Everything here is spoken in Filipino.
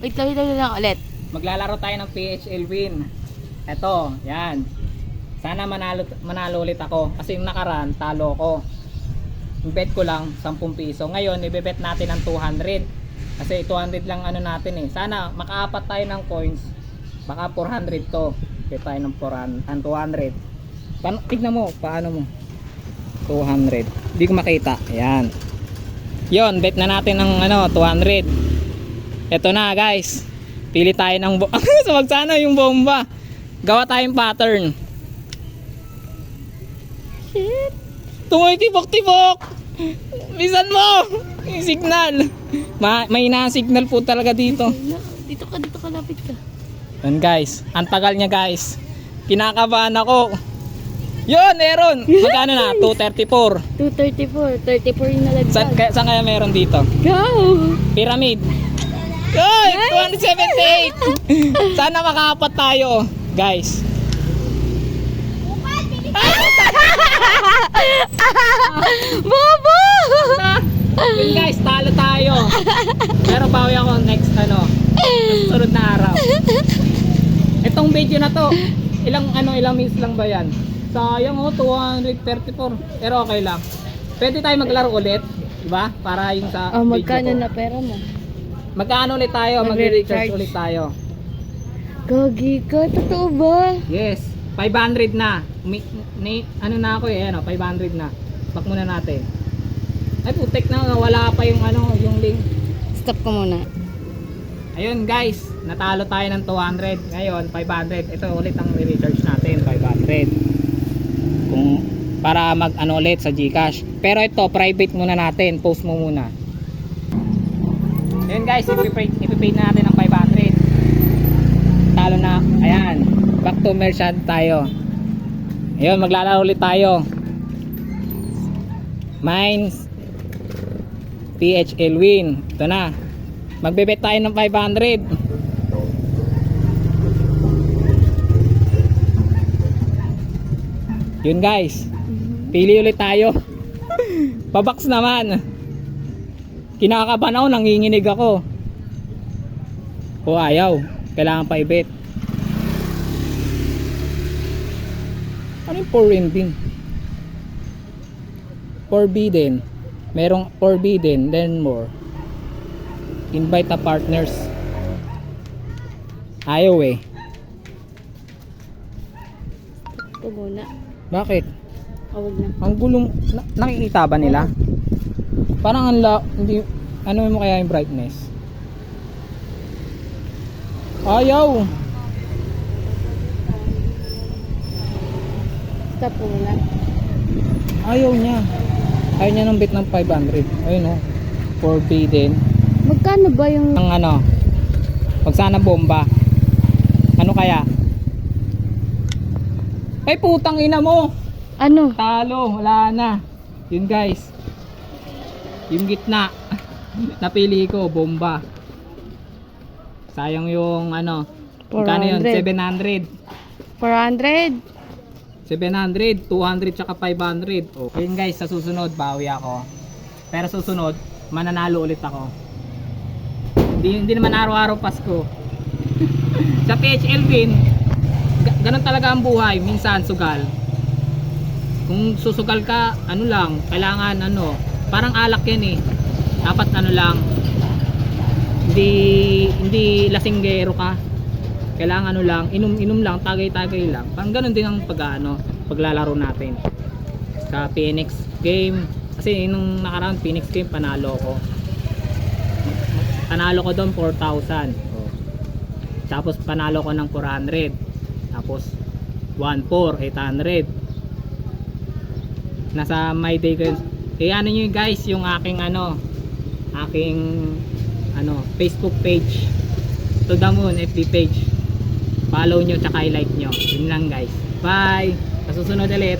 Wait lang ulit. Maglalaro tayo ng PHL win. Eto, yan. Sana manalo ulit ako. Kasi yung nakaraan, talo ko. Yung bet ko lang, 10 piso. Ngayon, ibebet natin ng 200. Kasi 200 lang ano natin eh. Sana makaapat tayo ng coins. Baka 400 to. Bet tayo ng 200. Tignan mo, paano mo? 200. Hindi ko makita. Ayan. Yon, bet na natin ng 200. Ito na guys. Pili tayo ng wag sana yung bomba. Gawa tayong pattern. Shit. Tumutibok-tibok. Bisan mo. Yung signal. May na-signal po talaga dito. Dito ka, lapit ka. Yan guys. Ang tagal niya guys. Kinakabahan ako. Yun, meron. Magkano na? 234. 234. 34 yung nalagdag. Saan kaya meron dito? Go! Pyramid. Ay, 278. Sana makaapat tayo, guys. Bobo! Yun guys, talo tayo. Pero bawi ako next susunod na araw. Itong video na to, ilang minutes lang ba yan? Sayang 234. Pero okay lang. Pwede tayo maglaro ulit, diba? Para yung sa magkano video ko. na pera mo? Magkano ulit tayo? Magre-recharge ulit tayo. Gagi ka, totoo ba? Yes, 500 na. Na ako eh, 500 na. Back muna natin. Ay putek na, wala pa yung yung link. Stop ko muna. Ayun guys, natalo tayo ng 200. Ngayon, 500. Ito ulit ang recharge natin, 500. Para ulit sa GCash. Pero ito, private muna natin. Post mo muna. Ayun guys, ipipay na natin ng 500. Talo na. Ayan. Back to merchant tayo. Ayun, maglalaro ulit tayo. Mines PHL win. Ito na. Magbebet tayo ng 500. Yun guys. Pili ulit tayo. Pabaks naman. Kinakabahan ako, nanginginig ako. O ayaw. Kailangan pa i-bet. Ano yung forbidden? Forbidden. Merong forbidden, then more. Invite the partners. Ayaw eh. Ito muna. Bakit? Awag na. Ang gulong, nakikita ba nila? Parang hindi, mo kaya yung brightness? Ayaw! Stop ko muna. Ayaw niya. Ayaw niya ng bet ng 500. Ayun forbidden. Magkano ba yung... Ang wag sana bomba. Ano kaya? Ay putang ina mo! Ano? Talo, wala na. Yun guys. Yung gitna. Napili ko, bomba. Sayang yung magkano yun? 700. 400. 700, 200 tsaka 500. Okay yun guys, sa susunod bawi ako. Pero susunod, mananalo ulit ako. Hindi naman araw-araw Pasko. Sa PHL win, ganun talaga ang buhay. Minsan sugal. Kung susugal ka, kailangan parang alak yan eh. Dapat lang, hindi lasinggero ka. Kailangan lang, inom lang, tagay-tagay lang. Parang ganun din ang paglalaro natin. Sa Phoenix game, kasi nung nakaraan Phoenix game, panalo ko. Panalo ko doon 4,000. Tapos panalo ko ng 400. Tapos 1,400, 800. Nasa my day ko. Kaya nyo guys yung aking Facebook page, To The Moon FB page. Follow nyo tsaka i-like nyo. Yun lang guys. Bye. Sa susunod ulit.